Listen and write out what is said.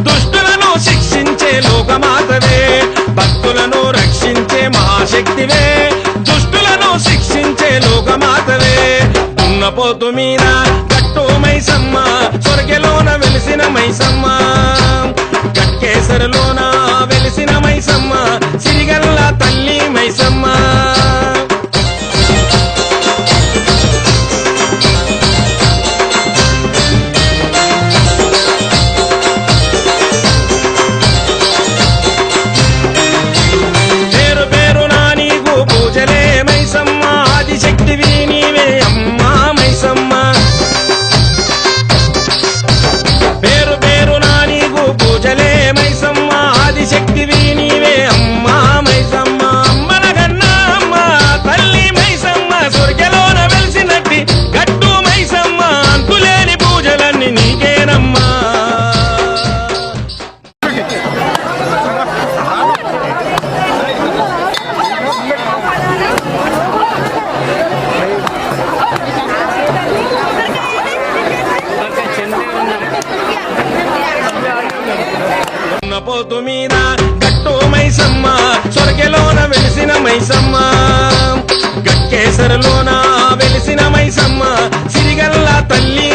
దుష్టులను శిక్షించే లోకమాతవే భక్తులను రక్షించే మహాశక్తివే దుష్టులను శిక్షించే లోకమాతవే దున్నపోతు మీద గట్టు మైసమ్మ స్వర్గలోన వెలిసిన మైసమ్మ గట్కేసరలోన వెలిసిన మైసమ్మ సిరిగల్ల తల్లి మైసమ్మ శక్తివి నీవే అమ్మా మైసమ్మ పేరు పేరు నా నీకు పూజలే మైసమ్మ ఆదిశక్తివి నీవే అమ్మా మైసమ్మ అమ్మన కన్నా అమ్మ తల్లి మైసమ్మ స్వర్గలోన వెలిసినట్టి గట్టు మైసమ్మ అంతులేని పూజలన్నీ నీకేనమ్మా పోతు మీద గట్టు మైసమ్మ స్వర్గలోన వెలిసిన మైసమ్మ గట్కేసరలోన వెలిసిన మైసమ్మ సిరిగల్ల తల్లి